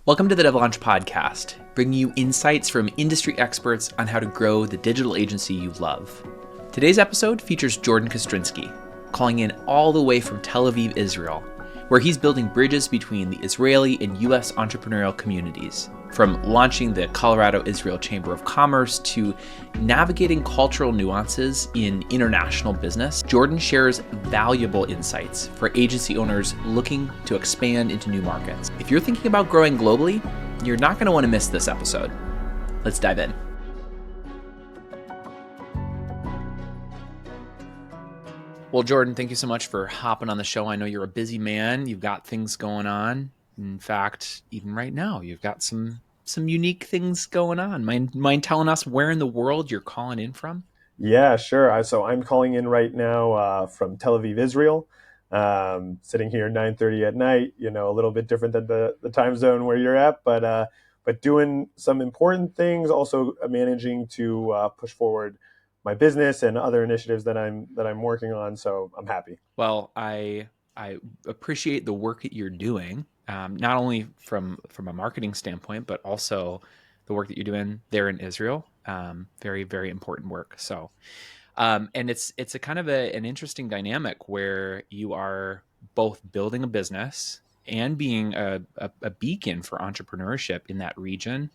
Welcome to the DevLaunch podcast, bringing you insights from industry experts on how to grow the digital agency you love. Today's episode features Jordan Kastrinsky, calling in all the way from Tel Aviv, Israel, where he's building bridges between the Israeli and U.S. entrepreneurial communities, from launching the Colorado-Israel Chamber of Commerce to navigating cultural nuances in international business. Jordan shares valuable insights for agency owners looking to expand into new markets. If you're thinking about growing globally, you're not going to want to miss this episode. Let's dive in. Well, Jordan, thank you so much for hopping on the show. I know you're a busy man. You've got things going on. In fact, even right now, you've got some unique things going on. Mind telling us where in the world you're calling in from? Yeah, sure. So I'm calling in right now from Tel Aviv, Israel. Sitting here 9:30 at night. A little bit different than the time zone where you're at, but doing some important things. Also managing to push forward my business and other initiatives that I'm working on. So I'm happy. Well, I appreciate the work that you're doing, not only from a marketing standpoint, but also the work that you're doing there in Israel. Very, very important work. So, and it's a kind of an interesting dynamic where you are both building a business and being a beacon for entrepreneurship in that region.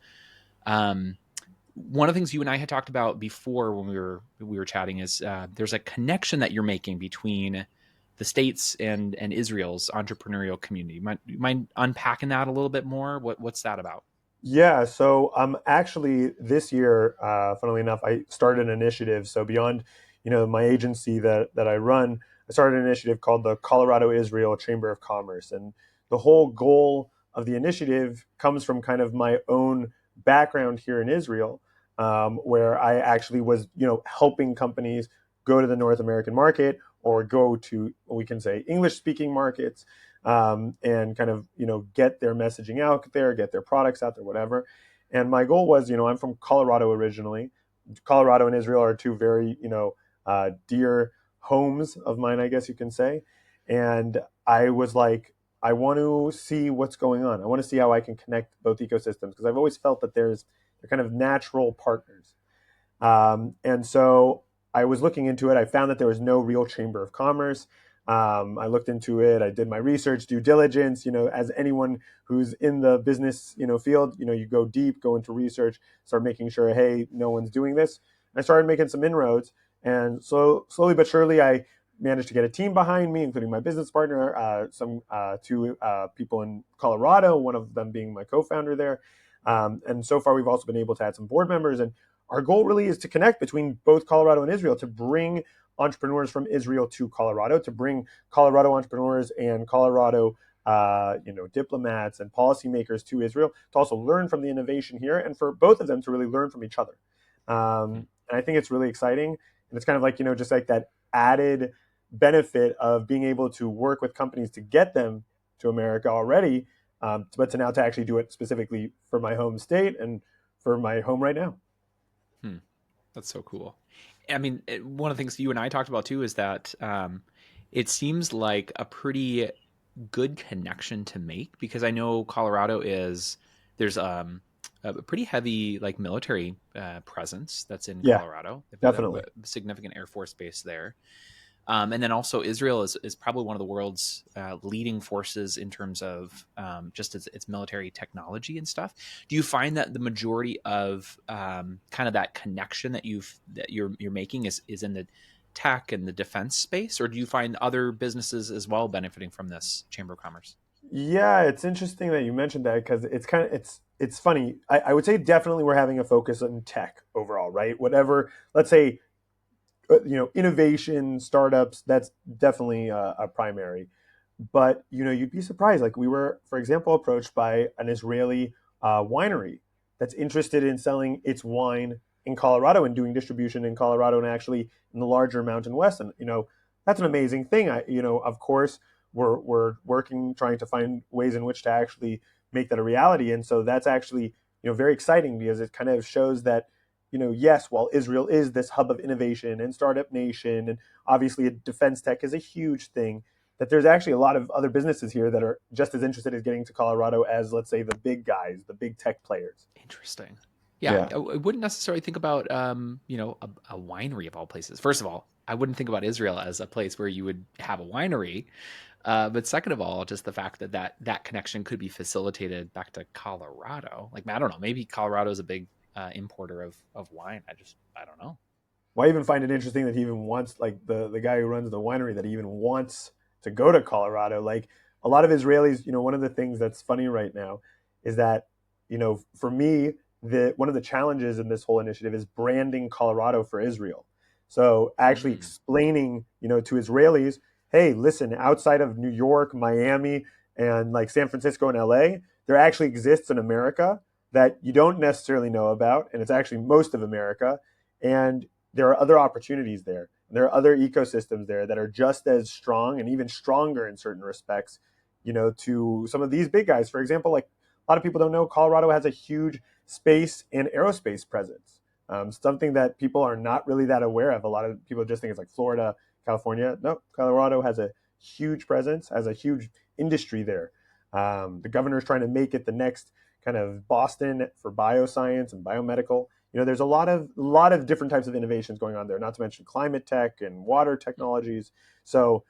One of the things you and I had talked about before when we were chatting is there's a connection that you're making between the States and Israel's entrepreneurial community. You mind unpacking that a little bit more? What's that about? Yeah, so actually this year, funnily enough, I started an initiative. So beyond, my agency that I run, I started an initiative called the Colorado Israel Chamber of Commerce, and the whole goal of the initiative comes from kind of my own background here in Israel, where I actually was, helping companies go to the North American market or go to, we can say, English-speaking markets, and kind of, get their messaging out there, get their products out there, whatever. And my goal was, I'm from Colorado originally. Colorado and Israel are two very, dear homes of mine, I guess you can say. And I was like, I want to see what's going on. I want to see how I can connect both ecosystems, because I've always felt that they're kind of natural partners. And so I was looking into it. I found that there was no real chamber of commerce. I looked into it. I did my research, due diligence. As anyone who's in the business, field, you go deep, go into research, start making sure, hey, no one's doing this. And I started making some inroads, and so slowly but surely, I managed to get a team behind me, including my business partner, some two people in Colorado, one of them being my co-founder there. And so far, we've also been able to add some board members. And our goal really is to connect between both Colorado and Israel, to bring entrepreneurs from Israel to Colorado, to bring Colorado entrepreneurs and Colorado, diplomats and policymakers to Israel, to also learn from the innovation here, and for both of them to really learn from each other. And I think it's really exciting. And it's kind of like, just like that added benefit of being able to work with companies to get them to America already, but to now to actually do it specifically for my home state and for my home right now. That's so cool. I mean, one of the things you and I talked about too is that it seems like a pretty good connection to make, because I know Colorado there's a pretty heavy like military presence that's in Yeah, Colorado. They've got definitely. a significant Air Force base there. And then also Israel is probably one of the world's leading forces in terms of just its military technology and stuff. Do you find that the majority of kind of that connection that you're making is in the tech and the defense space, or do you find other businesses as well benefiting from this Chamber of Commerce? Yeah, it's interesting that you mentioned that, because it's funny. I would say definitely we're having a focus on tech overall, right? Whatever, let's say, innovation, startups, that's definitely a primary. But, you'd be surprised. Like, we were, for example, approached by an Israeli winery that's interested in selling its wine in Colorado and doing distribution in Colorado and actually in the larger Mountain West. And, that's an amazing thing. Of course, we're working, trying to find ways in which to actually make that a reality. And so that's actually, very exciting, because it kind of shows that, yes, while Israel is this hub of innovation and startup nation, and obviously defense tech is a huge thing, that there's actually a lot of other businesses here that are just as interested in getting to Colorado as, let's say, the big guys, the big tech players. Interesting. Yeah, Yeah. I wouldn't necessarily think about, a winery of all places. First of all, I wouldn't think about Israel as a place where you would have a winery. But second of all, just the fact that connection could be facilitated back to Colorado. Like, I don't know, maybe Colorado is a big importer of wine. I don't know. Well, I even find it interesting that he even wants, like the guy who runs the winery, that he even wants to go to Colorado. Like a lot of Israelis, one of the things that's funny right now is that, for me, one of the challenges in this whole initiative is branding Colorado for Israel. So actually Mm. explaining, to Israelis, hey, listen, outside of New York, Miami, and like San Francisco and LA, there actually exists an America that you don't necessarily know about, and it's actually most of America. And there are other opportunities there. There are other ecosystems there that are just as strong and even stronger in certain respects, to some of these big guys. For example, like a lot of people don't know, Colorado has a huge space and aerospace presence. Something that people are not really that aware of. A lot of people just think it's like Florida, California. No, Colorado has a huge presence, has a huge industry there. The governor is trying to make it the next kind of Boston for bioscience and biomedical. There's a lot of different types of innovations going on there, not to mention climate tech and water technologies. So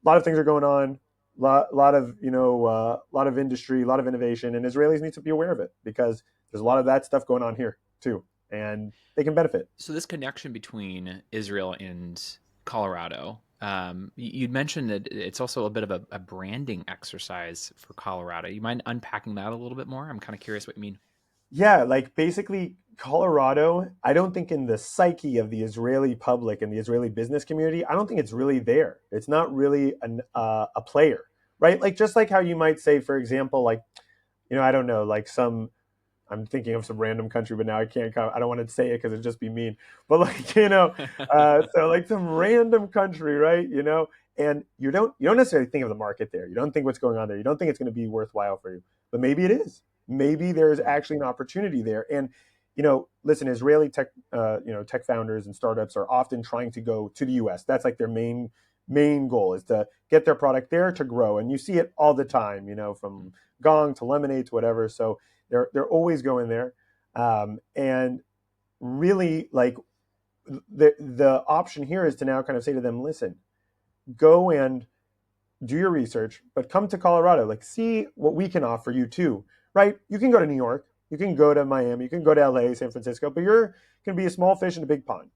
a lot of things are going on, lot of industry, a lot of innovation, and Israelis need to be aware of it because there's a lot of that stuff going on here too, and they can benefit. So this connection between Israel and Colorado, you'd mentioned that it's also a bit of a branding exercise for Colorado. You mind unpacking that a little bit more? I'm kind of curious what you mean. Yeah, like basically Colorado, I don't think in the psyche of the Israeli public and the Israeli business community, I don't think it's really there. It's not really a player, right? Like just like how you might say, for example, like, I don't know, like I'm thinking of some random country, but now I can't. I don't want to say it because it'd just be mean. But like so like some random country, right? And you don't necessarily think of the market there. You don't think what's going on there. You don't think it's going to be worthwhile for you. But maybe it is. Maybe there's actually an opportunity there. And listen, Israeli tech founders and startups are often trying to go to the U.S. That's like their main goal is to get their product there to grow. And you see it all the time. From Gong to Lemonade to whatever. So they're always going there, and really like the option here is to now kind of say to them, listen, go and do your research, but come to Colorado, like see what we can offer you too, right? You can go to New York, you can go to Miami, you can go to LA, San Francisco, but you're going to be a small fish in a big pond.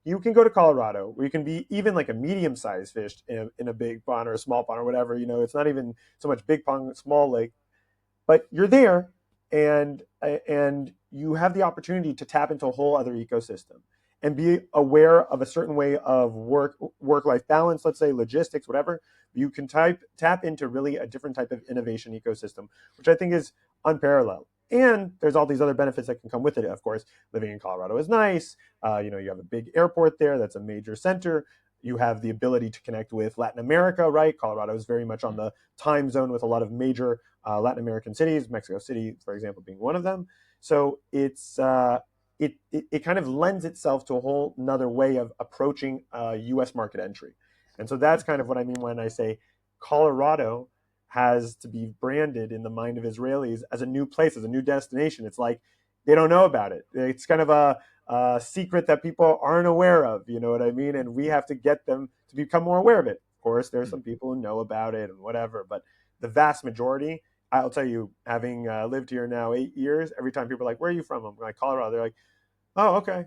You can go to Colorado, where you can be even like a medium-sized fish in a big pond or a small pond or whatever. It's not even so much big pond, small lake, but you're there, and you have the opportunity to tap into a whole other ecosystem and be aware of a certain way of work life balance, let's say logistics, whatever. You can tap into really a different type of innovation ecosystem, which I think is unparalleled. And there's all these other benefits that can come with it. Of course, living in Colorado is nice. You have a big airport there that's a major center. You have the ability to connect with Latin America, right? Colorado is very much on the time zone with a lot of major Latin American cities, Mexico City, for example, being one of them. So it kind of lends itself to a whole another way of approaching U.S. market entry. And so that's kind of what I mean when I say Colorado has to be branded in the mind of Israelis as a new place, as a new destination. It's like they don't know about it. It's kind of a secret that people aren't aware of. You know what I mean? And we have to get them to become more aware of it. Of course, there's some people who know about it and whatever, but the vast majority, I'll tell you, having lived here now 8 years, every time people are like, "Where are you from?" I'm like, "Colorado." They're like, "Oh, okay."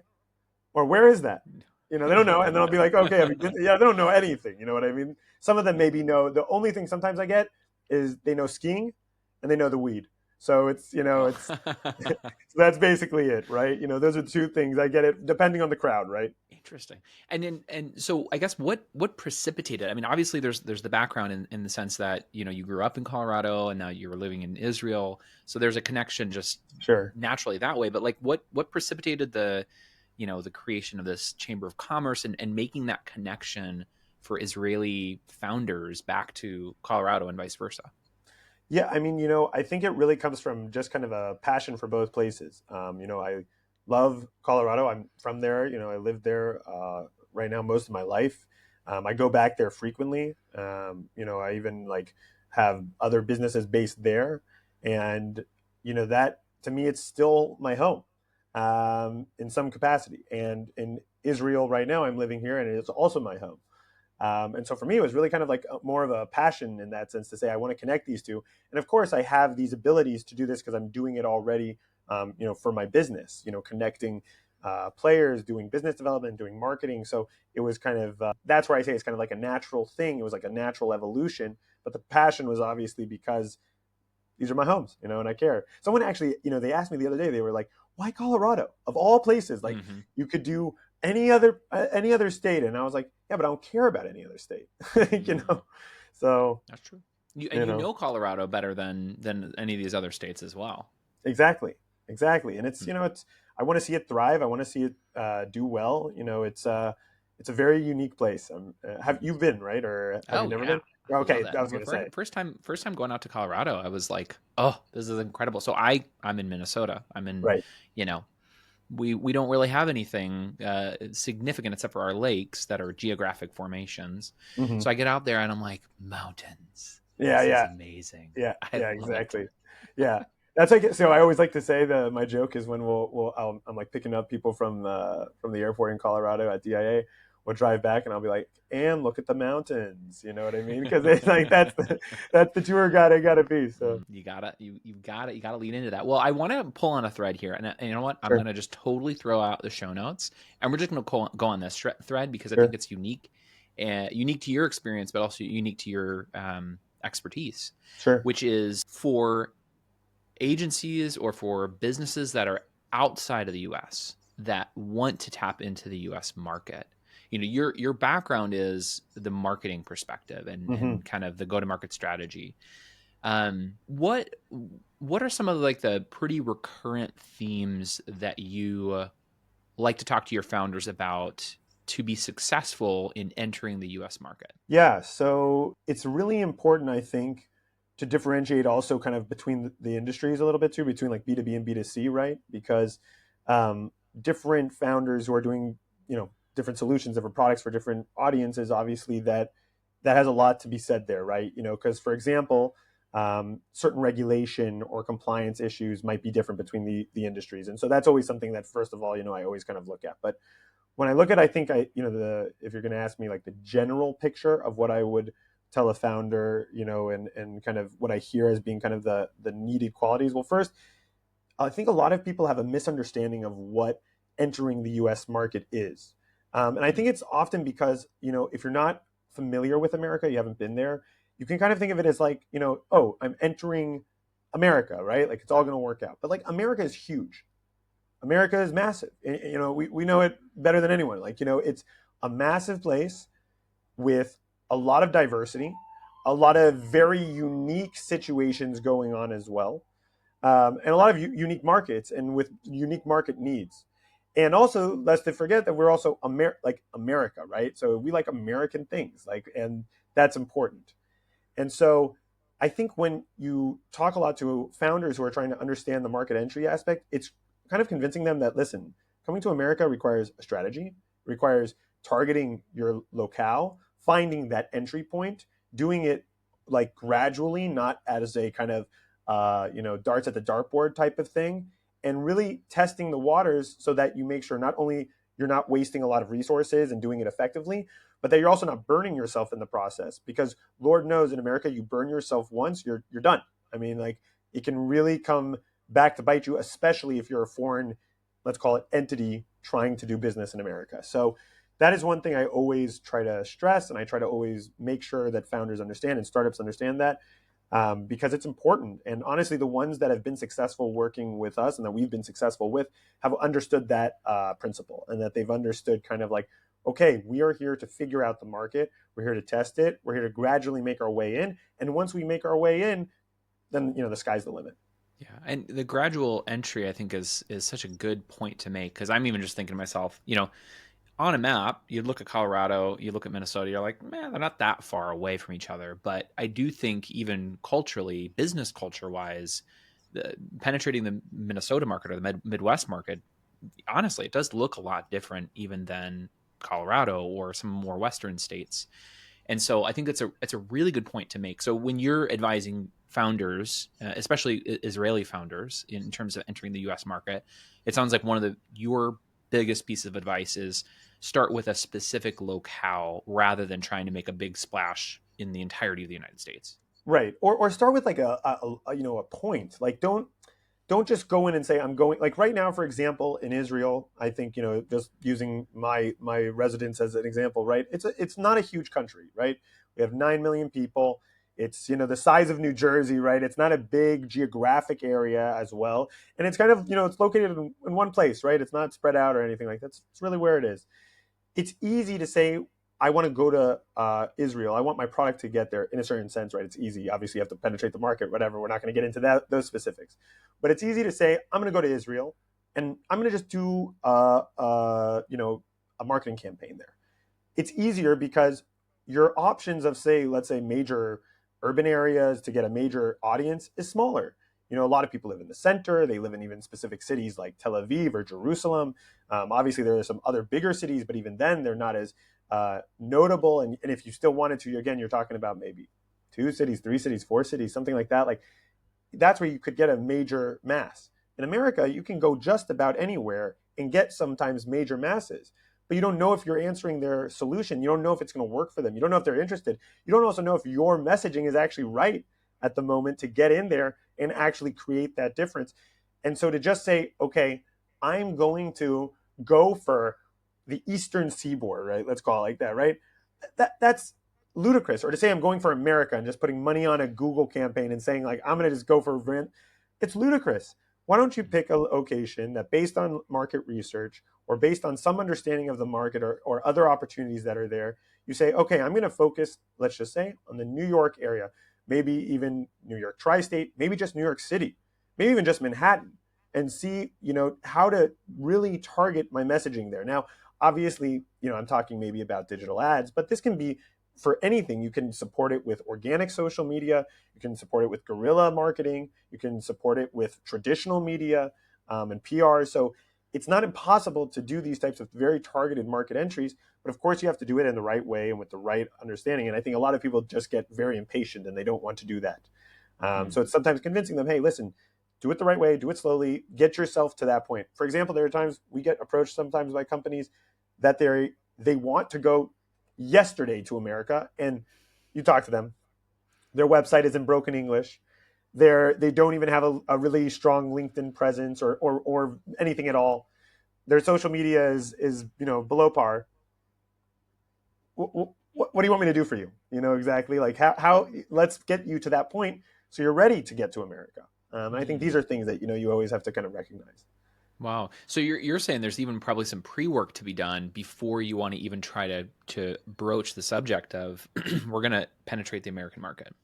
Or "Where is that?" They don't know, and then I'll be like, "Okay, yeah." They don't know anything. You know what I mean? Some of them maybe know. The only thing sometimes I get is they know skiing, and they know the weed. So it's so that's basically it, right? Those are two things I get it depending on the crowd, right? Interesting. And so I guess what precipitated? I mean, obviously there's the background in the sense that you grew up in Colorado and now you were living in Israel, so there's a connection just Sure. naturally that way. But like, what precipitated the creation of this chamber of commerce and making that connection for Israeli founders back to Colorado and vice versa? Yeah, I mean, I think it really comes from just kind of a passion for both places. I love Colorado. I'm from there. I lived there right now most of my life. I go back there frequently. I even like have other businesses based there, and that to me it's still my home in some capacity. And in Israel right now, I'm living here, and it's also my home. And so for me, it was really kind of like more of a passion in that sense to say I want to connect these two. And of course, I have these abilities to do this because I'm doing it already. For my business, connecting players, doing business development, doing marketing. So it was kind of that's where I say it's kind of like a natural thing. It was like a natural evolution. But the passion was obviously because these are my homes, and I care. Someone actually, they asked me the other day, they were like, why Colorado of all places? Like you could do any other state. And I was like, yeah, but I don't care about any other state, So That's true. You know Colorado better than any of these other states as well. Exactly. And it's I want to see it thrive. I want to see it do well. It's a very unique place. Have you been, right? Or have you never been? I love Okay, that. I was going to say. First time going out to Colorado, I was like, oh, this is incredible. So I'm in Minnesota. I'm in, Right. We don't really have anything significant except for our lakes that are geographic formations. Mm-hmm. So I get out there and I'm like, mountains. Yeah, this yeah, is amazing. yeah, I yeah, love exactly. it. Yeah, that's like so. I always like to say that my joke is when I'm like picking up people from the airport in Colorado at DIA. We'll drive back and I'll be like, and look at the mountains. You know what I mean? Because it's like that's the tour guide I gotta be. So you gotta lean into that. Well, I want to pull on a thread here, and you know what? I'm sure. gonna just totally throw out the show notes, and we're just gonna go on this thread because I Sure. think it's unique to your experience, but also unique to your expertise. Sure. Which is for agencies or for businesses that are outside of the U.S. that want to tap into the U.S. market. Your background is the marketing perspective and kind of the go-to-market strategy. What are some of like the pretty recurrent themes that you like to talk to your founders about to be successful in entering the U.S. market? Yeah, so it's really important, I think, to differentiate also kind of between the industries a little bit too, between like B2B and B2C, right? Because different founders who are doing, different solutions, different products for different audiences, obviously that has a lot to be said there, right? Because for example, certain regulation or compliance issues might be different between the industries. And so that's always something that, first of all, I always kind of look at. But when I look at, I think if you're going to ask me like the general picture of what I would tell a founder, and kind of what I hear as being kind of the needed qualities. Well, first, I think a lot of people have a misunderstanding of what entering the U.S. market is. And I think it's often because, if you're not familiar with America, you haven't been there, you can kind of think of it as like, oh, I'm entering America, right? Like it's all going to work out. But like America is huge. America is massive. We know it better than anyone. Like, it's a massive place with a lot of diversity, a lot of very unique situations going on as well, and a lot of unique markets and with unique market needs. And also, let's not forget that we're also America, right? So we like American things, and that's important. And so I think when you talk a lot to founders who are trying to understand the market entry aspect, it's kind of convincing them that, listen, coming to America requires a strategy, requires targeting your locale, finding that entry point, doing it like gradually, not as a kind of, darts at the dartboard type of thing, and really testing the waters so that you make sure not only you're not wasting a lot of resources and doing it effectively, but that you're also not burning yourself in the process. Because Lord knows in America, you burn yourself once, you're done. I mean, like it can really come back to bite you, especially if you're a foreign, let's call it entity trying to do business in America. So that is one thing I always try to stress, and I try to always make sure that founders understand and startups understand that, because it's important. And honestly, the ones that have been successful working with us and that we've been successful with have understood that principle, and that they've understood kind of like, okay, we are here to figure out the market. We're here to test it. We're here to gradually make our way in. And once we make our way in, then, the sky's the limit. Yeah, and the gradual entry I think is such a good point to make, because I'm even just thinking to myself, on a map, you look at Colorado, you look at Minnesota, you're like, man, they're not that far away from each other. But I do think even culturally, business culture wise, penetrating the Minnesota market or the Midwest market, honestly, it does look a lot different even than Colorado or some more Western states. And so I think it's a really good point to make. So when you're advising founders, especially Israeli founders, in terms of entering the U.S. market, it sounds like one of your biggest piece of advice is start with a specific locale rather than trying to make a big splash in the entirety of the United States. Right. Or start with like a point. Like don't just go in and say I'm going, like right now, for example, in Israel, I think, just using my residence as an example, right? It's not a huge country, right? We have 9 million people. It's, the size of New Jersey, right? It's not a big geographic area as well. And it's kind of, it's located in one place, right? It's not spread out or anything like that. It's really where it is. It's easy to say, I want to go to Israel. I want my product to get there in a certain sense, right? It's easy. Obviously, you have to penetrate the market, whatever. We're not going to get into those specifics. But it's easy to say, I'm going to go to Israel and I'm going to just do, a marketing campaign there. It's easier because your options of, say, let's say major urban areas to get a major audience is smaller. A lot of people live in the center. They live in even specific cities like Tel Aviv or Jerusalem. Obviously, there are some other bigger cities, but even then, they're not as notable. And if you still wanted to, again, you're talking about maybe 2 cities, 3 cities, 4 cities, something like that. Like that's where you could get a major mass. In America, you can go just about anywhere and get sometimes major masses, but you don't know if you're answering their solution. You don't know if it's going to work for them. You don't know if they're interested. You don't also know if your messaging is actually right at the moment to get in there and actually create that difference. And so to just say, okay, I'm going to go for the Eastern Seaboard, right? Let's call it like that, right? That's ludicrous. Or to say I'm going for America and just putting money on a Google campaign and saying like, I'm going to just go for rent. It's ludicrous. Why don't you pick a location that based on market research or based on some understanding of the market or other opportunities that are there, you say, okay, I'm going to focus, let's just say, on the New York area, maybe even New York tri-state, maybe just New York City, maybe even just Manhattan, and see, how to really target my messaging there. Now, obviously, I'm talking maybe about digital ads, but this can be for anything. You can support it with organic social media. You can support it with guerrilla marketing. You can support it with traditional media and PR. So it's not impossible to do these types of very targeted market entries, but of course you have to do it in the right way and with the right understanding. And I think a lot of people just get very impatient and they don't want to do that. So it's sometimes convincing them, hey, listen, do it the right way, do it slowly, get yourself to that point. For example, there are times we get approached sometimes by companies that they want to go yesterday to America, and you talk to them, their website is in broken English. They don't even have a really strong LinkedIn presence or anything at all. Their social media is below par. What do you want me to do for you? Exactly, like how let's get you to that point so you're ready to get to America. And I think these are things that you always have to kind of recognize. Wow. So you're saying there's even probably some pre-work to be done before you want to even try to broach the subject of we're going to penetrate the American market.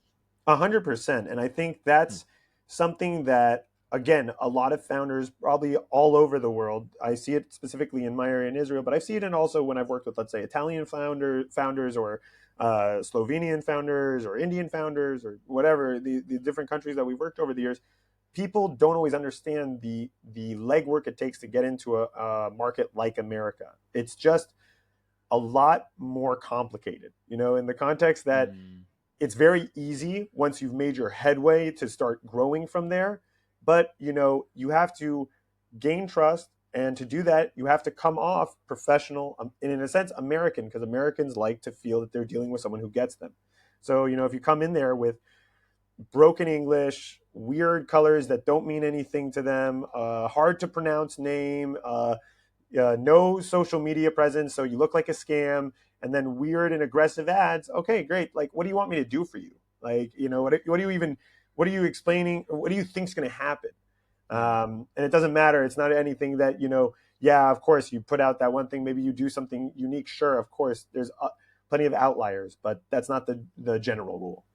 100%. And I think that's something that, again, a lot of founders probably all over the world, I see it specifically in my area in Israel, but I see it in also when I've worked with, let's say, Italian founders or Slovenian founders or Indian founders or whatever, the different countries that we've worked over the years. People don't always understand the legwork it takes to get into a market like America. It's just a lot more complicated, in the context that it's very easy once you've made your headway to start growing from there. But, you have to gain trust. And to do that, you have to come off professional and, in a sense, American, because Americans like to feel that they're dealing with someone who gets them. So, if you come in there with broken English, weird colors that don't mean anything to them, hard to pronounce name, no social media presence, so you look like a scam, and then weird and aggressive ads. Okay, great. Like, what do you want me to do for you? Like, what are you explaining? What do you think's going to happen? And it doesn't matter. It's not anything that, yeah, of course you put out that one thing. Maybe you do something unique. Sure, of course, there's plenty of outliers, but that's not the general rule.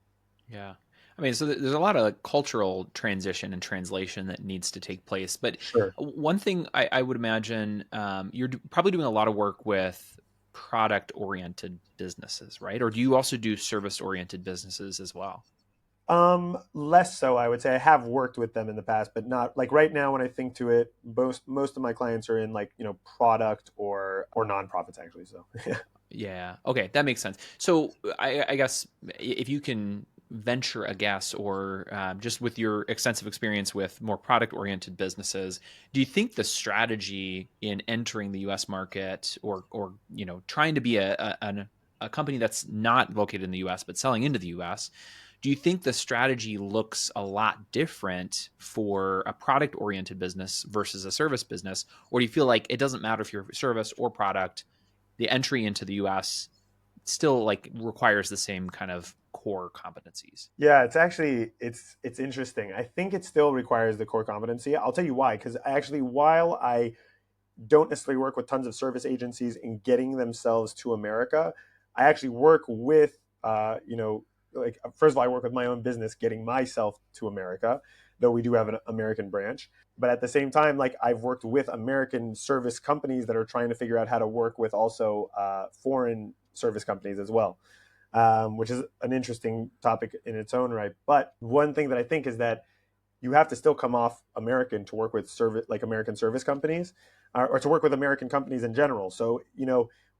Yeah. I mean, so there's a lot of cultural transition and translation that needs to take place. But Sure. one thing I would imagine, you're probably doing a lot of work with product-oriented businesses, right? Or do you also do service-oriented businesses as well? Less so, I would say. I have worked with them in the past, but not like right now when I think to it, most of my clients are in like, product or nonprofits actually. So Yeah. Okay, that makes sense. So I guess if you can venture a guess, or just with your extensive experience with more product-oriented businesses, do you think the strategy in entering the U.S. market, or trying to be a company that's not located in the U.S. but selling into the U.S., do you think the strategy looks a lot different for a product-oriented business versus a service business, or do you feel like it doesn't matter if you're service or product? The entry into the US still like requires the same kind of core competencies. yeah, it's interesting. I think it still requires the core competency. I'll tell you why. Because actually, while I don't necessarily work with tons of service agencies in getting themselves to America, I actually work with, like first of all, I work with my own business getting myself to America, though we do have an American branch. But at the same time, like I've worked with American service companies that are trying to figure out how to work with also foreign service companies as well, which is an interesting topic in its own right. But one thing that I think is that you have to still come off American to work with service like American service companies, or to work with American companies in general. So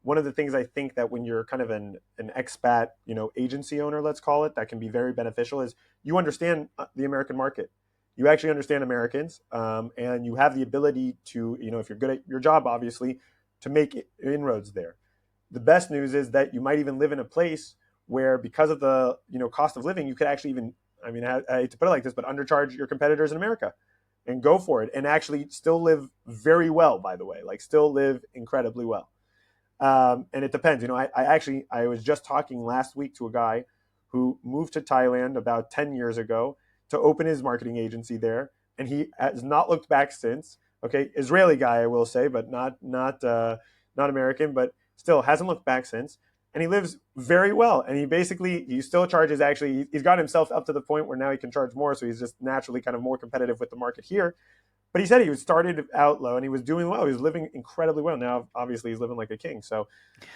one of the things I think that when you're kind of an expat agency owner, let's call it, that can be very beneficial is you understand the American market. You actually understand Americans, and you have the ability to, if you're good at your job, obviously, to make inroads there. The best news is that you might even live in a place where, because of the cost of living, you could actually even, I mean, I hate to put it like this, but undercharge your competitors in America and go for it, and actually still live very well, by the way, like still live incredibly well. And it depends. I was just talking last week to a guy who moved to Thailand about 10 years ago to open his marketing agency there, and he has not looked back since. Okay, Israeli guy, I will say, but not American, but still hasn't looked back since. And he lives very well. And he still charges, actually, he's got himself up to the point where now he can charge more. So he's just naturally kind of more competitive with the market here. But he said he was started out low and he was doing well. He was living incredibly well. Now, obviously, he's living like a king. So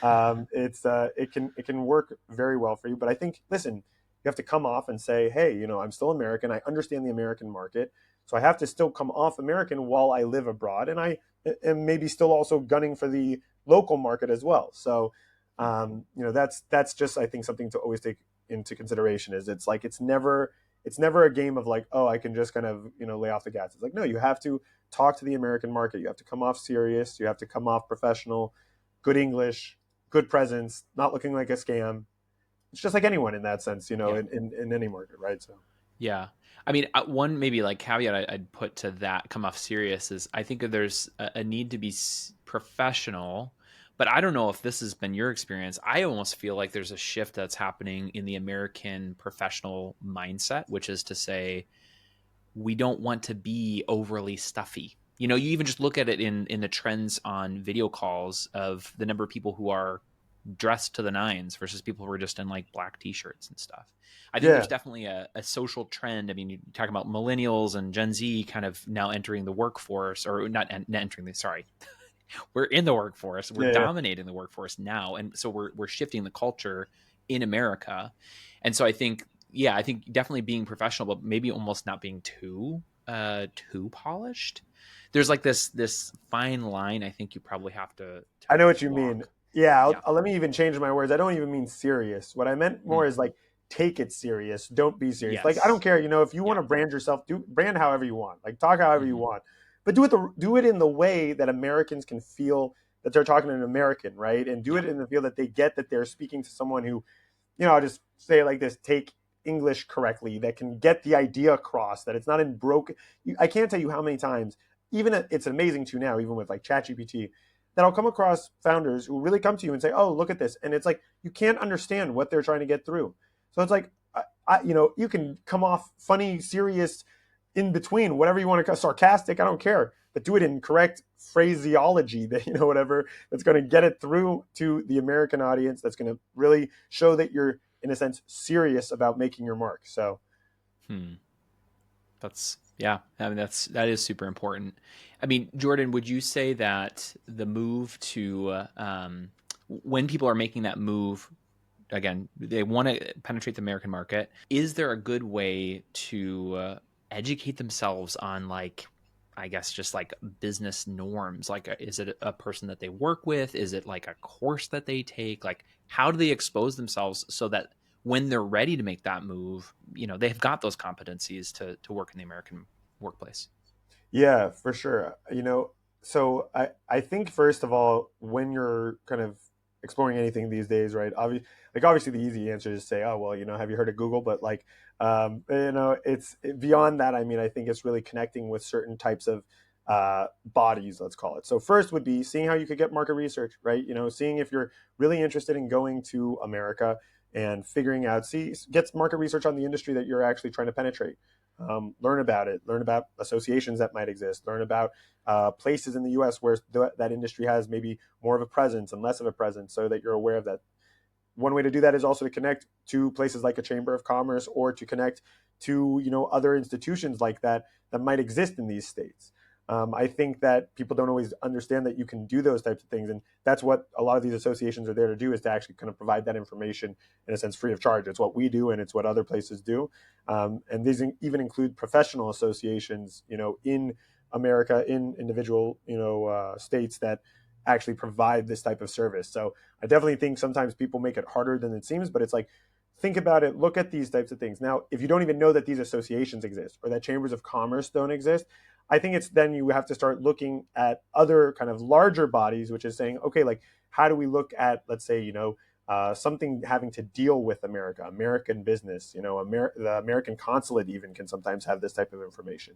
it can work very well for you. But I think, listen, you have to come off and say, hey, I'm still American. I understand the American market. So I have to still come off American while I live abroad. And I am maybe still also gunning for the local market as well. So that's just, I think, something to always take into consideration. Is it's never a game of like, oh, I can just kind of lay off the gas. It's like, no, you have to talk to the American market. You have to come off serious. You have to come off professional, good English, good presence, not looking like a scam. It's just like anyone in that sense, Yeah. in any market, right? So Yeah. I mean, one maybe like caveat I'd put to that, come off serious, is I think that there's a need to be professional, but I don't know if this has been your experience. I almost feel like there's a shift that's happening in the American professional mindset, which is to say, we don't want to be overly stuffy. You even just look at it in the trends on video calls of the number of people who are dressed to the nines versus people who are just in like black t-shirts and stuff. I think there's yeah, definitely a social trend. I mean, you talk about millennials and Gen Z kind of now entering the workforce, or not entering the, sorry, we're in the workforce. We're yeah, yeah. dominating the workforce now. And so we're shifting the culture in America. And so I think, yeah, I think definitely being professional, but maybe almost not being too polished. There's like this fine line I think you probably have I know what to you mean. walk. Yeah, Yeah. let me even change my words. I don't even mean serious. What I meant more Mm. is like, take it serious. Don't be serious. Like, I don't Yes. care. If you want Yeah. to brand yourself, do brand however you want. Like, talk however you Hmm. want, but do it in the way that Americans can feel that they're talking to an American, right? And do Yeah. it in the feel that they get that they're speaking to someone who, I'll just say it like this: take English correctly, that can get the idea across, that it's not in broken. I can't tell you how many times, even it's amazing to now, even with like ChatGPT, that I'll come across founders who really come to you and say, "Oh, look at this," and it's like you can't understand what they're trying to get through. So it's like, you can come off funny, serious, in between, whatever you want to, sarcastic. I don't care, but do it in correct phraseology, that whatever, that's going to get it through to the American audience. That's going to really show that you're, in a sense, serious about making your mark. So Hmm. That's, yeah. I mean, that is super important. I mean, Jordan, would you say that the move to when people are making that move again, they want to penetrate the American market. Is there a good way to educate themselves on, like, I guess, just like business norms? Like, is it a person that they work with? Is it like a course that they take? Like, how do they expose themselves so that when they're ready to make that move, they've got those competencies to work in the American workplace? Yeah, for sure. So I think first of all, when you're kind of exploring anything these days, right? Obviously the easy answer is to say, oh well, have you heard of Google? But like, it's beyond that. I mean, I think it's really connecting with certain types of bodies, let's call it. So first would be seeing how you could get market research, right? Seeing if you're really interested in going to America and figuring out, get market research on the industry that you're actually trying to penetrate. Learn about it, learn about associations that might exist, learn about places in the US where that industry has maybe more of a presence and less of a presence, so that you're aware of that. One way to do that is also to connect to places like a chamber of commerce, or to connect to other institutions like that might exist in these states. I think that people don't always understand that you can do those types of things, and that's what a lot of these associations are there to do, is to actually kind of provide that information in a sense free of charge. It's what we do, and it's what other places do. And these even include professional associations, in America, in individual states that actually provide this type of service. So I definitely think sometimes people make it harder than it seems, but it's like, think about it, look at these types of things. Now, if you don't even know that these associations exist or that chambers of commerce don't exist, I think it's then you have to start looking at other kind of larger bodies, which is saying, okay, like, how do we look at, let's say, something having to deal with America, American business, the American consulate even can sometimes have this type of information.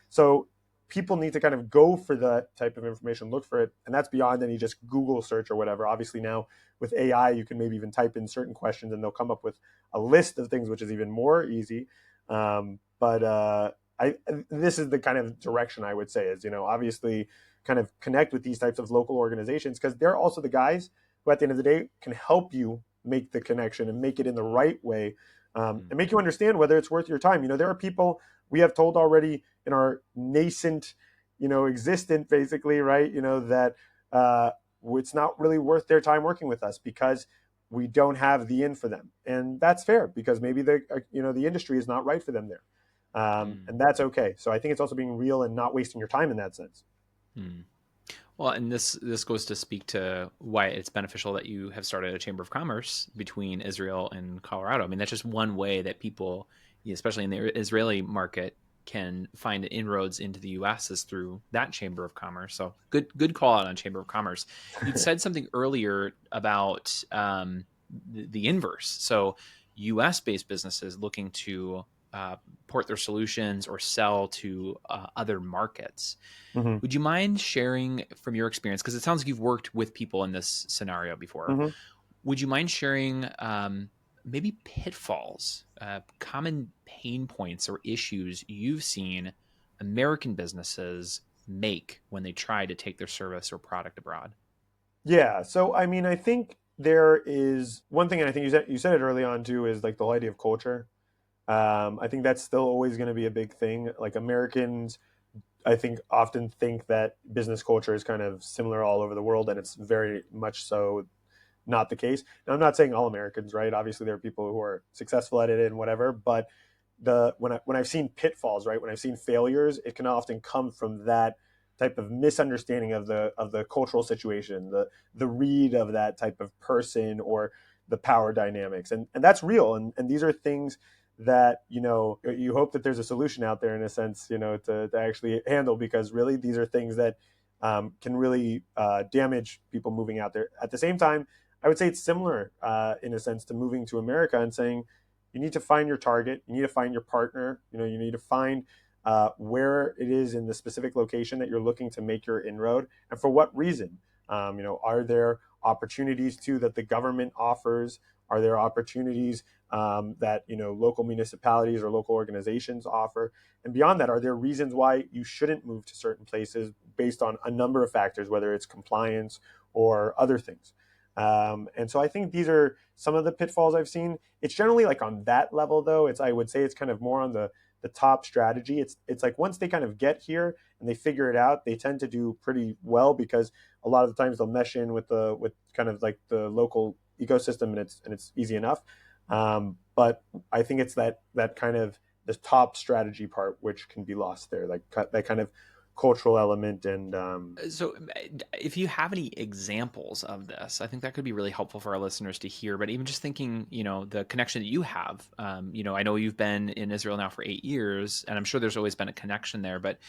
So people need to kind of go for that type of information, look for it. And that's beyond any just Google search or whatever. Obviously now with AI, you can maybe even type in certain questions and they'll come up with a list of things, which is even more easy. But this is the kind of direction I would say is, obviously kind of connect with these types of local organizations, because they're also the guys who at the end of the day can help you make the connection and make it in the right way, and make you understand whether it's worth your time. There are people we have told already in our nascent, existent basically, right? That it's not really worth their time working with us because we don't have the in for them. And that's fair, because maybe the industry is not right for them there. And that's okay. So I think it's also being real and not wasting your time in that sense. Well, and this goes to speak to why it's beneficial that you have started a chamber of commerce between Israel and Colorado. I mean, that's just one way that people, especially in the Israeli market, can find inroads into the U.S. is through that chamber of commerce. So good call out on chamber of commerce. You'd said something earlier about the inverse. So U.S. based businesses looking to port their solutions or sell to other markets. Mm-hmm. Would you mind sharing from your experience? Because it sounds like you've worked with people in this scenario before. Mm-hmm. Would you mind sharing maybe pitfalls, common pain points or issues you've seen American businesses make when they try to take their service or product abroad? Yeah. So, I mean, I think there is one thing, and I think you said it early on too, is like the whole idea of culture. I think that's still always going to be a big thing. Like, Americans, I think, often think that business culture is kind of similar all over the world, and it's very much so not the case. Now, I'm not saying all Americans, right? Obviously, there are people who are successful at it and whatever, but when I've seen pitfalls, right? When I've seen failures, it can often come from that type of misunderstanding of the cultural situation, the read of that type of person, or the power dynamics, and that's real. And these are things that you hope that there's a solution out there in a sense, to actually handle, because really these are things that can really damage people moving out there. At the same time, I would say it's similar in a sense to moving to America and saying you need to find your target, you need to find your partner, you need to find where it is in the specific location that you're looking to make your inroad, and for what reason. Are there opportunities too that the government offers? Are there opportunities that local municipalities or local organizations offer? And beyond that, are there reasons why you shouldn't move to certain places based on a number of factors, whether it's compliance or other things? And so I think these are some of the pitfalls I've seen. It's generally like on that level, though. I would say it's kind of more on the top strategy. It's like once they kind of get here and they figure it out, they tend to do pretty well, because a lot of the times they'll mesh in with kind of like the local ecosystem, and it's easy enough. But I think it's that kind of the top strategy part which can be lost there, like that kind of cultural element. And So, if you have any examples of this, I think that could be really helpful for our listeners to hear. But even just thinking, the connection that you have, I know you've been in Israel now for 8 years, and I'm sure there's always been a connection there. But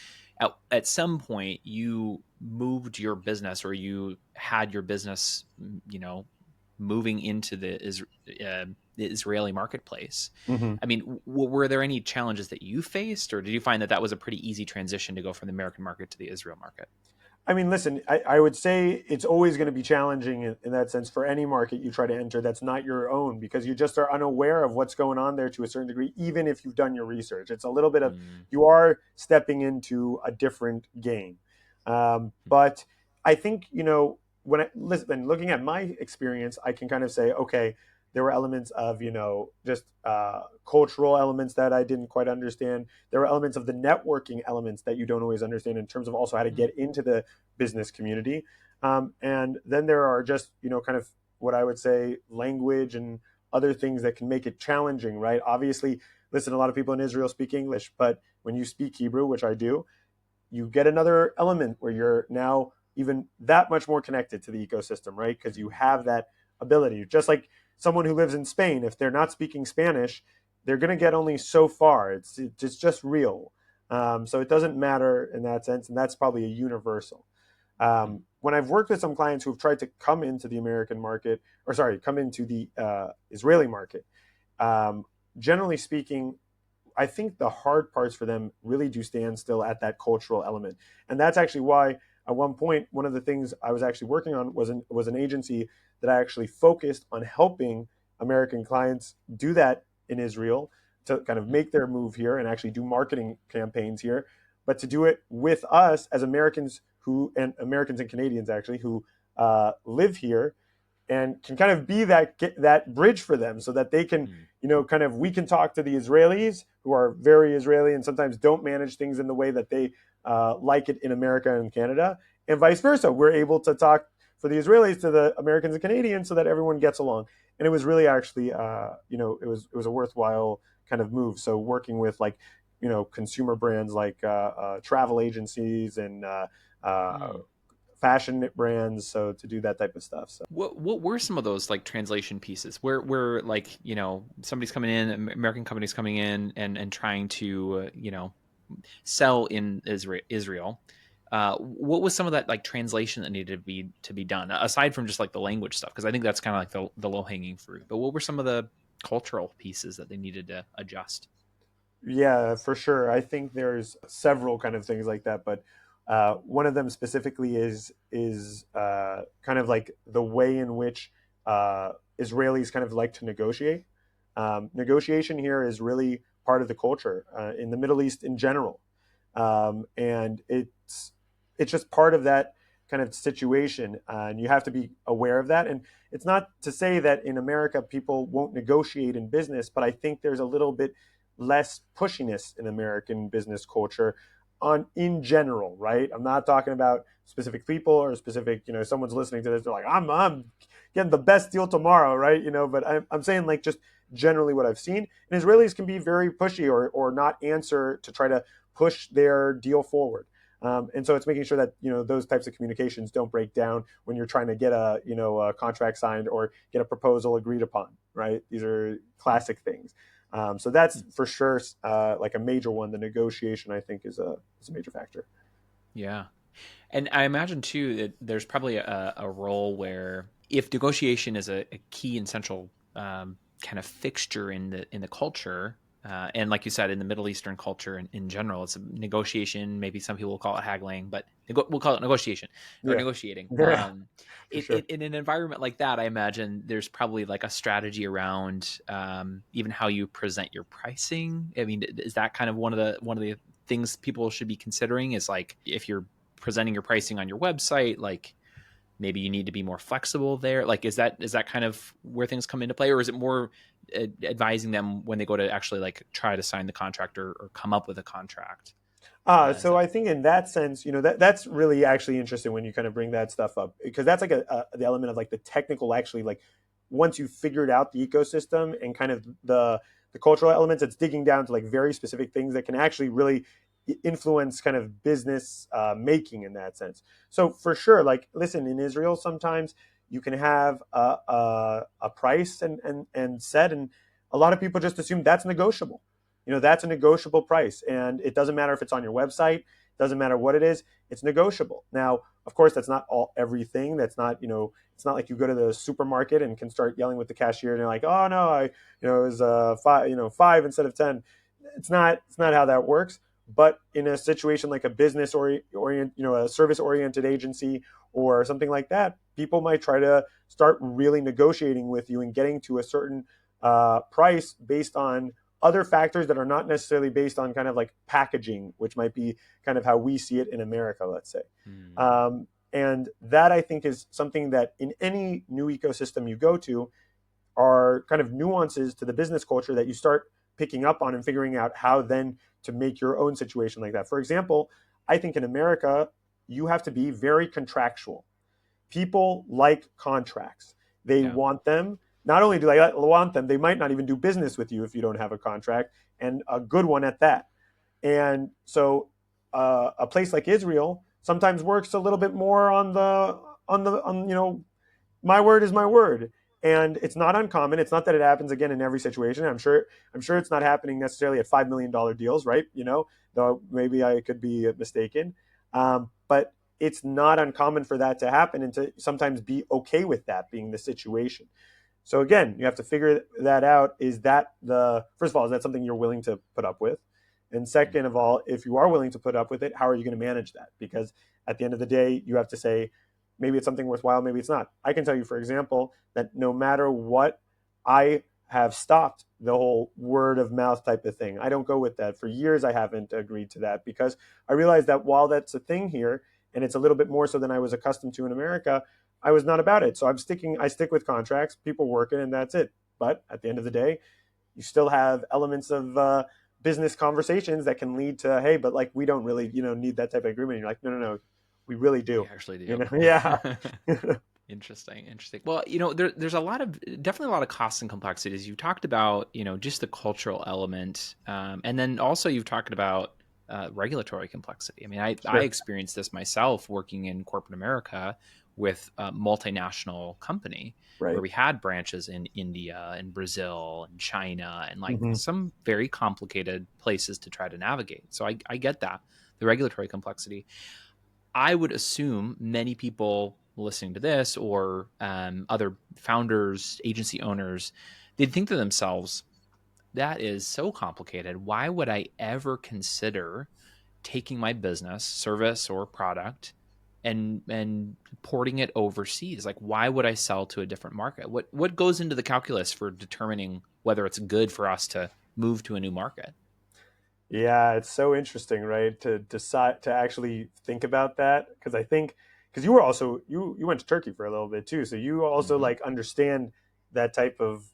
at some point, you moved your business, or you had your business, moving into the Israeli marketplace. mhm. I mean, were there any challenges that you faced, or did you find that that was a pretty easy transition to go from the American market to the Israel market? I mean, listen, I would say it's always going to be challenging in that sense for any market you try to enter that's not your own, because you just are unaware of what's going on there to a certain degree, even if you've done your research. It's a little bit of, Mm. you are stepping into a different game. But I think, when listen, looking at my experience, I can kind of say, okay, there were elements of, just cultural elements that I didn't quite understand. There were elements of the networking elements that you don't always understand in terms of also how to get into the business community. And then there are just, kind of what I would say language and other things that can make it challenging, right? Obviously, listen, a lot of people in Israel speak English, but when you speak Hebrew, which I do, you get another element where you're now even that much more connected to the ecosystem, right? Because you have that ability. Just like someone who lives in Spain, if they're not speaking Spanish, they're going to get only so far. It's just real. So it doesn't matter in that sense, and that's probably a universal. When I've worked with some clients who've tried to come into the American market, or sorry, come into the Israeli market, generally speaking, I think the hard parts for them really do stand still at that cultural element. And that's actually why at one point, one of the things I was actually working on was an agency that I actually focused on helping American clients do that in Israel, to kind of make their move here and actually do marketing campaigns here, but to do it with us as Americans and Canadians actually who live here, and can kind of be that bridge for them, so that they can, kind of, we can talk to the Israelis who are very Israeli and sometimes don't manage things in the way that they like it in America and Canada, and vice versa. We're able to talk for the Israelis to the Americans and Canadians, so that everyone gets along. And it was really actually, it was a worthwhile kind of move. So working with like, consumer brands like travel agencies and fashion brands, so to do that type of stuff. So What were some of those like translation pieces where like somebody's coming in, American companies coming in and trying to sell in Israel? What was some of that like translation that needed to be done, aside from just like the language stuff? Because I think that's kind of like the low hanging fruit. But what were some of the cultural pieces that they needed to adjust? yeah, for sure. I think there's several kind of things like that, but one of them specifically is kind of like the way in which Israelis kind of like to negotiate. Negotiation here is really part of the culture in the Middle East in general, and it's just part of that kind of situation, and you have to be aware of that. And it's not to say that in America people won't negotiate in business, but I think there's a little bit less pushiness in American business culture on in general, right? I'm not talking about specific people or specific, someone's listening to this, they're like, I'm getting the best deal tomorrow, right? But I'm saying like just generally what I've seen. And Israelis can be very pushy or not answer to try to push their deal forward. And so it's making sure that those types of communications don't break down when you're trying to get a contract signed or get a proposal agreed upon, right? These are classic things. So that's for sure like a major one. The negotiation, I think, is a major factor. Yeah. And I imagine too that there's probably a role where if negotiation is a key and central kind of fixture in the culture, and like you said, in the Middle Eastern culture in general, it's a negotiation. Maybe some people will call it haggling, but we'll call it negotiation or Yeah, negotiating. yeah, for sure. In an environment like that, I imagine there's probably like a strategy around even how you present your pricing. I mean, is that kind of one of the things people should be considering? Is like if you're presenting your pricing on your website, like maybe you need to be more flexible there. Like is that kind of where things come into play, or is it more advising them when they go to actually like try to sign the contract or come up with a contract? So I think in that sense, that's really actually interesting when you kind of bring that stuff up, because that's like the element of like the technical, actually, like once you've figured out the ecosystem and kind of the cultural elements, it's digging down to like very specific things that can actually really influence kind of business making in that sense. So for sure, like listen, in Israel, sometimes you can have a price and set, and a lot of people just assume that's negotiable. That's a negotiable price, and it doesn't matter if it's on your website, doesn't matter what it is, it's negotiable. Now, of course, that's not everything. That's not, it's not like you go to the supermarket and can start yelling with the cashier and you're like, oh no, it was five, 5 instead of 10. It's not how that works. But in a situation like a business a service oriented agency or something like that, people might try to start really negotiating with you and getting to a certain price based on other factors that are not necessarily based on kind of like packaging, which might be kind of how we see it in America, let's say. And that, I think, is something that in any new ecosystem you go to are kind of nuances to the business culture that you start picking up on and figuring out how then to make your own situation like that. For example, I think in America, you have to be very contractual. People like contracts. They want them. Not only do they want them, they might not even do business with you if you don't have a contract, and a good one at that. And so a place like Israel sometimes works a little bit more on my word is my word. And it's not uncommon. It's not that it happens again in every situation. I'm sure it's not happening necessarily at $5 million deals, right? Though maybe I could be mistaken. But it's not uncommon for that to happen and to sometimes be okay with that being the situation. So again, you have to figure that out. First of all, is that something you're willing to put up with? And second of all, if you are willing to put up with it, how are you going to manage that? Because at the end of the day, you have to say, maybe it's something worthwhile, maybe it's not. I can tell you, for example, that no matter what, I have stopped the whole word of mouth type of thing. I don't go with that. For years, I haven't agreed to that because I realized that while that's a thing here, and it's a little bit more so than I was accustomed to in America, I was not about it. So I stick with contracts, people working, and that's it. But at the end of the day, you still have elements of business conversations that can lead to, hey, but like we don't really, need that type of agreement. And you're like, no, we really do. We actually do. Yeah. Interesting. Well, there's definitely a lot of costs and complexities. You talked about, just the cultural element. And then also you've talked about regulatory complexity. I mean, I experienced this myself working in corporate America with a multinational company where we had branches in India and Brazil and China and like some very complicated places to try to navigate. So I get that, the regulatory complexity. I would assume many people listening to this or other founders, agency owners, they'd think to themselves, that is so complicated. Why would I ever consider taking my business, service, or product and porting it overseas? Like, why would I sell to a different market? What goes into the calculus for determining whether it's good for us to move to a new market? Yeah, it's so interesting, right? To decide to actually think about that, because you were also you went to Turkey for a little bit too, so you also like understand that type of,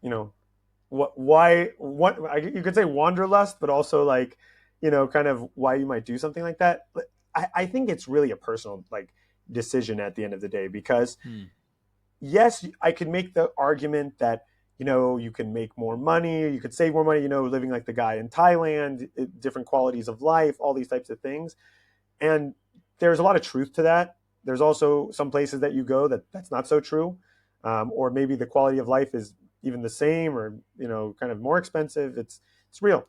you could say wanderlust, but also like, kind of why you might do something like that. I think it's really a personal like decision at the end of the day, because yes, I could make the argument that, you can make more money, you could save more money, living like the guy in Thailand, different qualities of life, all these types of things. And there's a lot of truth to that. There's also some places that you go that's not so true. Or maybe the quality of life is even the same or, kind of more expensive. It's real.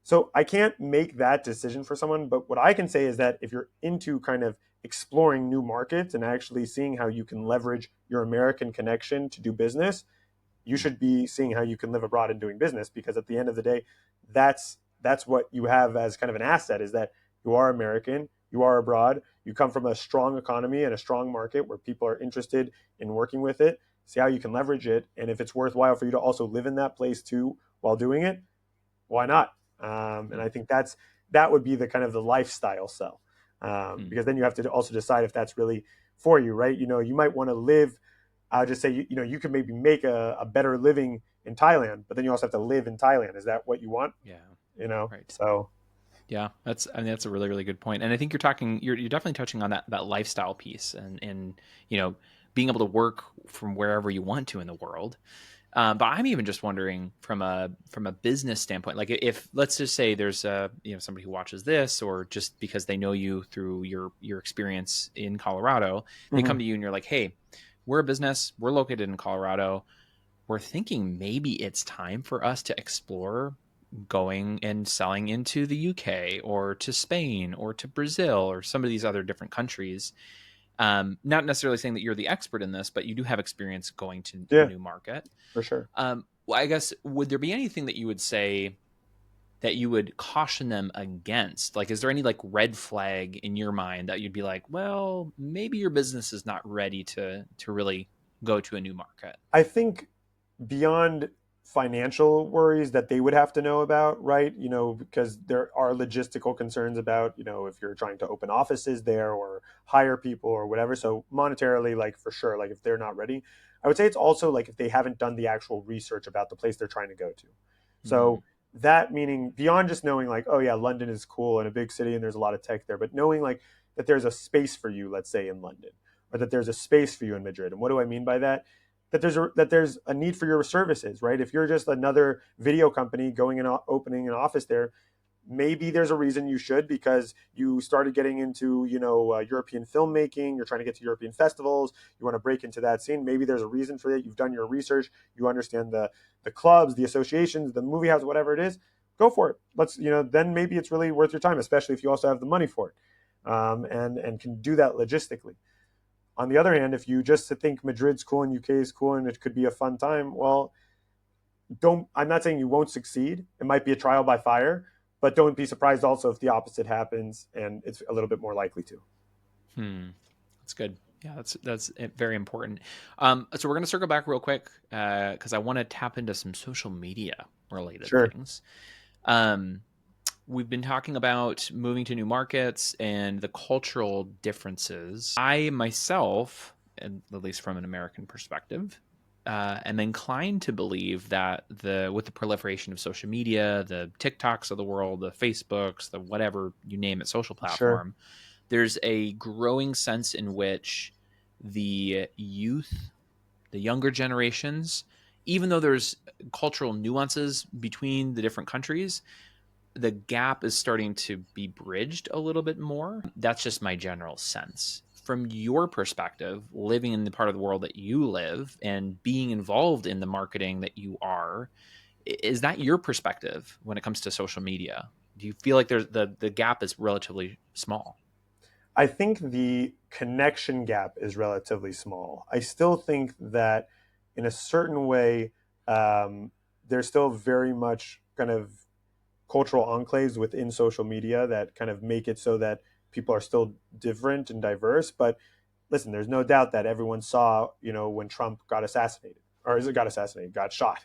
So I can't make that decision for someone. But what I can say is that if you're into kind of exploring new markets and actually seeing how you can leverage your American connection to do business, you should be seeing how you can live abroad and doing business, because at the end of the day, that's what you have as kind of an asset, is that you are American, you are abroad, you come from a strong economy and a strong market where people are interested in working with it. See how you can leverage it. And if it's worthwhile for you to also live in that place too while doing it, why not? And I think that would be the kind of the lifestyle sell, because then you have to also decide if that's really for you, right? You might want to live, I'll just say, you could maybe make a better living in Thailand, but then you also have to live in Thailand. Is that what you want? Yeah. Right. So. Yeah, that's a really, really good point. And I think you're definitely touching on that lifestyle piece and being able to work from wherever you want to in the world. But I'm even just wondering from a business standpoint, like if let's just say there's somebody who watches this, or just because they know you through your experience in Colorado, they come Hmm. to you and you're like, hey, we're a business, we're located in Colorado, we're thinking maybe it's time for us to explore going and selling into the UK or to Spain or to Brazil or some of these other different countries. Not necessarily saying that you're the expert in this, but you do have experience going to a Yeah, new market. for sure. Well, I guess, would there be anything that you would say that you would caution them against? Like, is there any like red flag in your mind that you'd be like, well, maybe your business is not ready to really go to a new market? I think beyond financial worries that they would have to know about, right? Because there are logistical concerns about, if you're trying to open offices there or hire people or whatever. So monetarily, like for sure, like if they're not ready, I would say it's also like if they haven't done the actual research about the place they're trying to go to. Mm, So that meaning beyond just knowing like, oh yeah, London is cool and a big city and there's a lot of tech there, but knowing like that there's a space for you, let's say in London, or that there's a space for you in Madrid. And what do I mean by that? That there's a need for your services, right? If you're just another video company going and opening an office there, maybe there's a reason you should, because you started getting into European filmmaking, you're trying to get to European festivals, you want to break into that scene. Maybe there's a reason for that. You've done your research, you understand the clubs, the associations, the movie house, whatever it is. Go for it. Then maybe it's really worth your time, especially if you also have the money for it, and can do that logistically. On the other hand, if you just think Madrid's cool and UK is cool and it could be a fun time, well, don't. I'm not saying you won't succeed. It might be a trial by fire, but don't be surprised also if the opposite happens and it's a little bit more likely to. that's good. Yeah, that's very important. So we're gonna circle back real quick because I want to tap into some social media related Sure. things. Um, we've been talking about moving to new markets and the cultural differences. I myself, at least from an American perspective, am inclined to believe that with the proliferation of social media, the TikToks of the world, the Facebooks, the whatever you name it, social Sure. platform, there's a growing sense in which the youth, the younger generations, even though there's cultural nuances between the different countries, the gap is starting to be bridged a little bit more. That's just my general sense. From your perspective, living in the part of the world that you live and being involved in the marketing that you are, is that your perspective when it comes to social media? Do you feel like there's the gap is relatively small? I think the connection gap is relatively small. I still think that in a certain way, there's still very much kind of cultural enclaves within social media that kind of make it so that people are still different and diverse. But listen, there's no doubt that everyone saw, when Trump got assassinated, or is it got assassinated, got shot,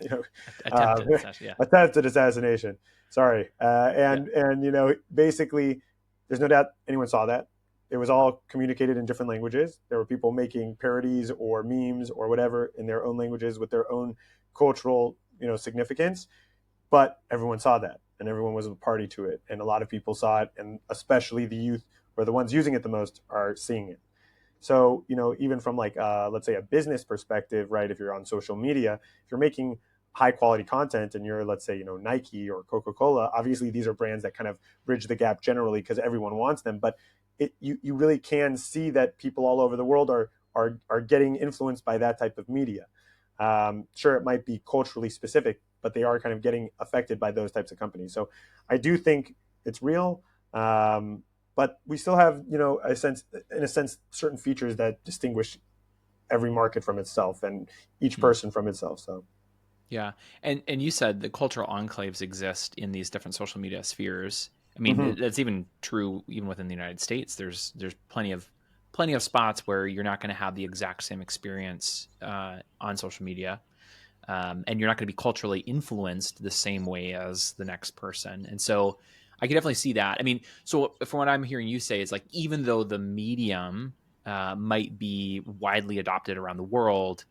Attempted, yeah. attempted assassination. Sorry, Yeah. and basically, there's no doubt anyone saw that. It was all communicated in different languages. There were people making parodies or memes or whatever in their own languages with their own cultural, significance. But everyone saw that, and everyone was a party to it, and a lot of people saw it, and especially the youth, or the ones using it the most, are seeing it. So, even from like, let's say a business perspective, right? If you're on social media, if you're making high quality content and you're, let's say, Nike or Coca-Cola, obviously these are brands that kind of bridge the gap generally because everyone wants them. But you really can see that people all over the world are getting influenced by that type of media. Sure, it might be culturally specific, but they are kind of getting affected by those types of companies. So I do think it's real. But we still have, in a sense, certain features that distinguish every market from itself and each Hmm. person from itself. So, Yeah, and you said the cultural enclaves exist in these different social media spheres. I mhm. mean, that's even true even within the United States. There's plenty of spots where you're not going to have the exact same experience on social media, and you're not going to be culturally influenced the same way as the next person. And so, I can definitely see that. I mean, so from what I'm hearing you say is like even though the medium might be widely adopted around the world,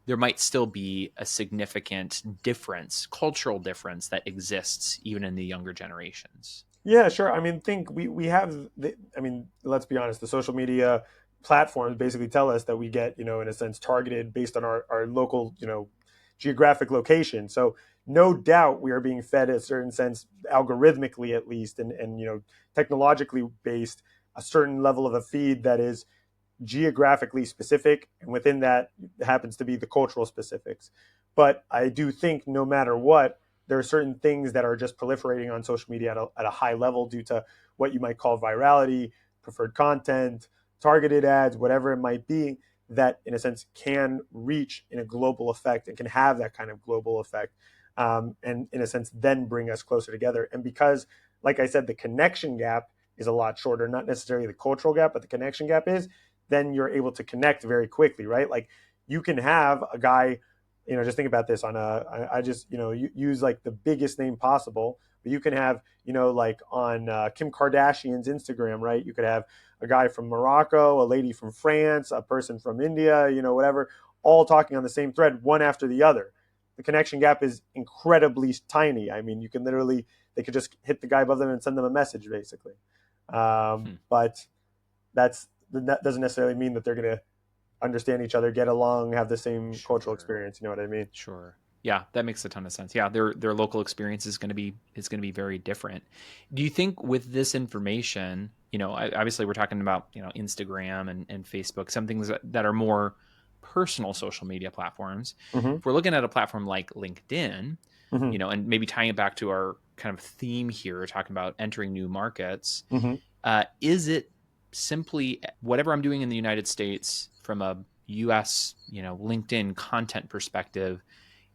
there might still be a significant difference, cultural difference that exists even in the younger generations. Yeah, sure. I mean, think we have I mean, let's be honest, the social media platforms basically tell us that we get, in a sense, targeted based on our local, geographic location. So no doubt we are being fed a certain sense, algorithmically at least, and technologically based, a certain level of a feed that is geographically specific, and within that happens to be the cultural specifics. But I do think no matter what, there are certain things that are just proliferating on social media at a high level due to what you might call virality, preferred content, targeted ads, whatever it might be, that in a sense can reach in a global effect and can have that kind of global effect, and in a sense then bring us closer together. And because, like I said, the connection gap is a lot shorter, not necessarily the cultural gap, but the connection gap is, then you're able to connect very quickly, right? Like you can have a guy, just think about this on I just, use like the biggest name possible, but you can have, like on Kim Kardashian's Instagram, right? You could have a guy from Morocco, a lady from France, a person from India, whatever, all talking on the same thread, one after the other. The connection gap is incredibly tiny. I mean, they could just hit the guy above them and send them a message, basically. But that doesn't necessarily mean that they're going to understand each other, get along, have the same cultural experience. You know what I mean? Sure. Yeah, that makes a ton of sense. Yeah, their local experience is going to be very different. Do you think with this information, obviously we're talking about Instagram and Facebook, some things that are more personal social media platforms. Mm-hmm. If we're looking at a platform like LinkedIn, Mm-hmm. and maybe tying it back to our kind of theme here, talking about entering new markets, Mm-hmm. is it simply whatever I'm doing in the United States from a US, LinkedIn content perspective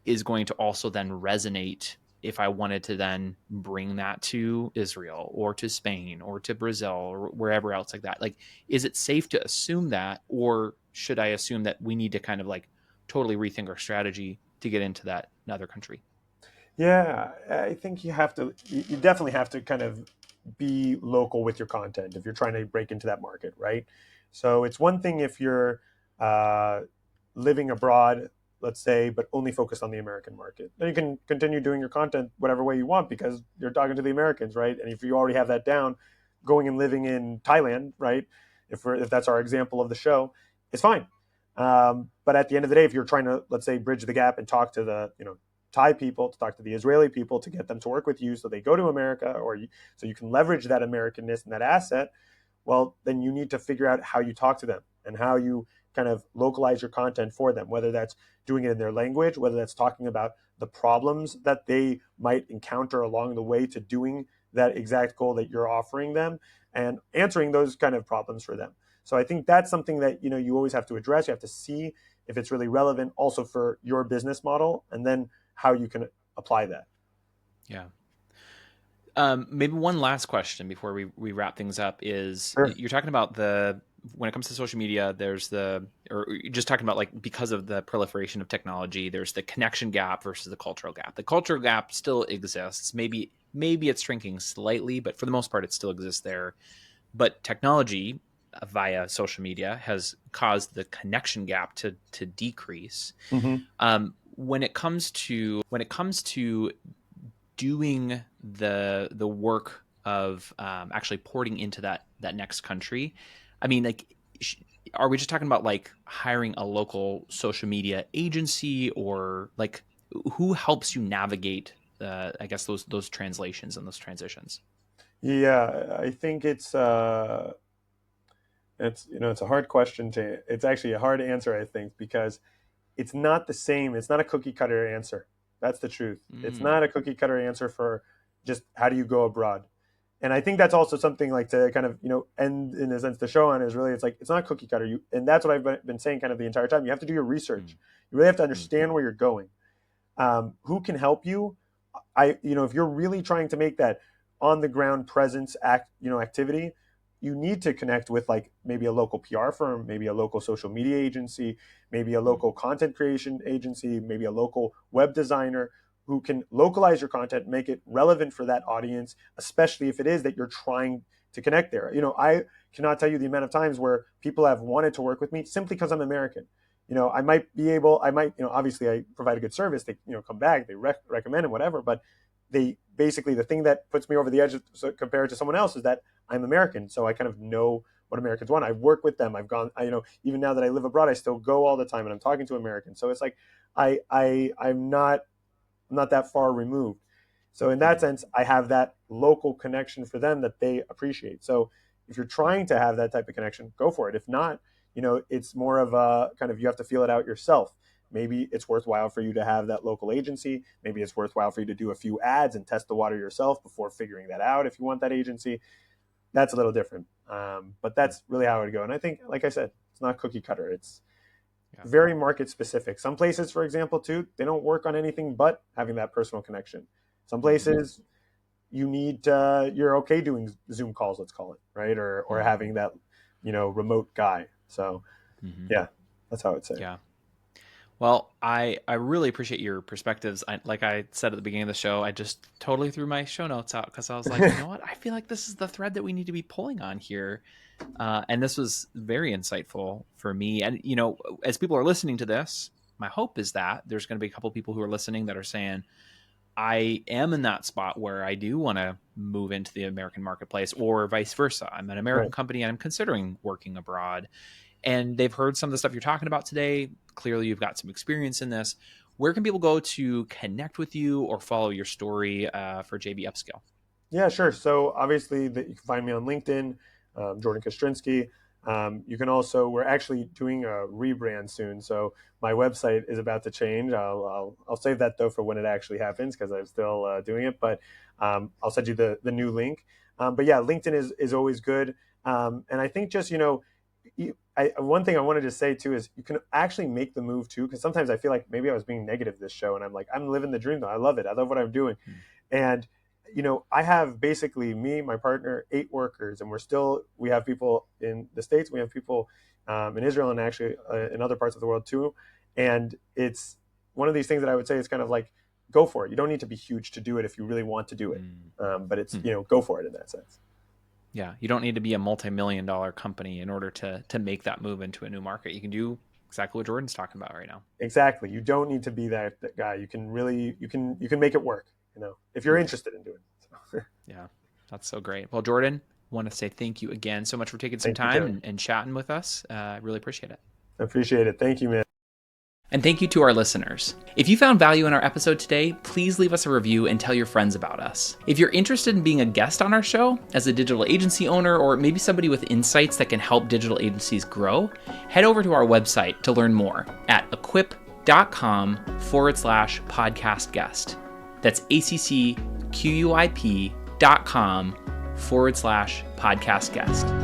is going to also then resonate if I wanted to then bring that to Israel or to Spain or to Brazil or wherever else like that? Like, is it safe to assume that, or should I assume that we need to kind of like totally rethink our strategy to get into that other country? Yeah, I think you definitely have to kind of be local with your content if you're trying to break into that market, right? So it's one thing if you're uh, living abroad, let's say, but only focused on the American market. Then you can continue doing your content whatever way you want because you're talking to the Americans, right? And if you already have that down, going and living in Thailand, right? If that's our example of the show, it's fine. But at the end of the day, if you're trying to, let's say, bridge the gap and talk to the Thai people, to talk to the Israeli people, to get them to work with you so they go to America, so you can leverage that Americanness and that asset, well, then you need to figure out how you talk to them and how you kind of localize your content for them, whether that's doing it in their language, whether that's talking about the problems that they might encounter along the way to doing that exact goal that you're offering them and answering those kind of problems for them. So I think that's something that you always have to address. You have to see if it's really relevant also for your business model, and then how you can apply that. Yeah. Maybe one last question before we wrap things up is Sure. you're talking about when it comes to social media, or you're just talking about like, because of the proliferation of technology, there's the connection gap versus the cultural gap. The cultural gap still exists. Maybe it's shrinking slightly, but for the most part, it still exists there. But technology via social media has caused the connection gap to decrease. Mm-hmm. When it comes to doing the work of actually porting into that next country, I mean, like, are we just talking about like hiring a local social media agency, or like who helps you navigate I guess those translations and those transitions? Yeah, I think it's a hard question it's actually a hard answer, I think, because it's not the same. It's not a cookie cutter answer. That's the truth. It's Mm, not a cookie cutter answer for just how do you go abroad. And I think that's also something like to kind of end in a sense the show on is really, it's like it's not cookie cutter. And that's what I've been saying kind of the entire time. You have to do your research. mm, You really have to mm, understand where you're going. Who can help you? If you're really trying to make that on the ground presence activity, you need to connect with like maybe a local PR firm, maybe a local social media agency, maybe a mm, local content creation agency, maybe a local web designer who can localize your content, make it relevant for that audience, especially if it is that you're trying to connect there. I cannot tell you the amount of times where people have wanted to work with me simply because I'm American. I might, obviously I provide a good service. They, come back, they recommend and whatever, but they basically, the thing that puts me over the edge compared to someone else is that I'm American. So I kind of know what Americans want. I've worked with them. I've gone, even now that I live abroad, I still go all the time and I'm talking to Americans. So it's like, I'm not that far removed. So in that sense, I have that local connection for them that they appreciate. So if you're trying to have that type of connection, go for it. If not, it's more of a kind of, you have to feel it out yourself. Maybe it's worthwhile for you to have that local agency. Maybe it's worthwhile for you to do a few ads and test the water yourself before figuring that out if you want that agency. That's a little different. But that's really how it would go. And I think, like I said, it's not cookie cutter. It's very market specific. Some places, for example, too, they don't work on anything but having that personal connection. Some places you need, you're okay doing Zoom calls, let's call it, right? Or having that, remote guy. So yeah, that's how I'd say. Yeah. Well, I really appreciate your perspectives. Like I said at the beginning of the show, I just totally threw my show notes out because I was like, you know what? I feel like this is the thread that we need to be pulling on here. And this was very insightful for me. And, as people are listening to this, my hope is that there's going to be a couple of people who are listening that are saying, I am in that spot where I do want to move into the American marketplace, or vice versa. I'm an American company and I'm considering working abroad. And they've heard some of the stuff you're talking about today. Clearly, you've got some experience in this. Where can people go to connect with you or follow your story for JB Upskill? Yeah, sure. So obviously, you can find me on LinkedIn, Jordan Kastrinsky. You can also, we're actually doing a rebrand soon. So my website is about to change. I'll save that though for when it actually happens because I'm still doing it. But I'll send you the new link. But yeah, LinkedIn is always good. And I think just, one thing I wanted to say too is you can actually make the move too, because sometimes I feel like maybe I was being negative this show, and I'm like, I'm living the dream though. I love it. I love what I'm doing. And I have basically me, my partner, 8 workers, and we have people in the States, we have people in Israel, and actually in other parts of the world too. And it's one of these things that I would say is kind of like, go for it. You don't need to be huge to do it if you really want to do it. But it's, go for it in that sense. Yeah, you don't need to be a multi-million-dollar company in order to make that move into a new market. You can do exactly what Jordan's talking about right now. Exactly. You don't need to be that guy. You can really, you can make it work, if you're interested in doing it. So. Yeah, that's so great. Well, Jordan, I want to say thank you again so much for taking some time and chatting with us. I really appreciate it. I appreciate it. Thank you, man. And thank you to our listeners. If you found value in our episode today, please leave us a review and tell your friends about us. If you're interested in being a guest on our show, as a digital agency owner, or maybe somebody with insights that can help digital agencies grow, head over to our website to learn more at equip.com/podcast guest. That's ACCQUIP.com/podcast guest.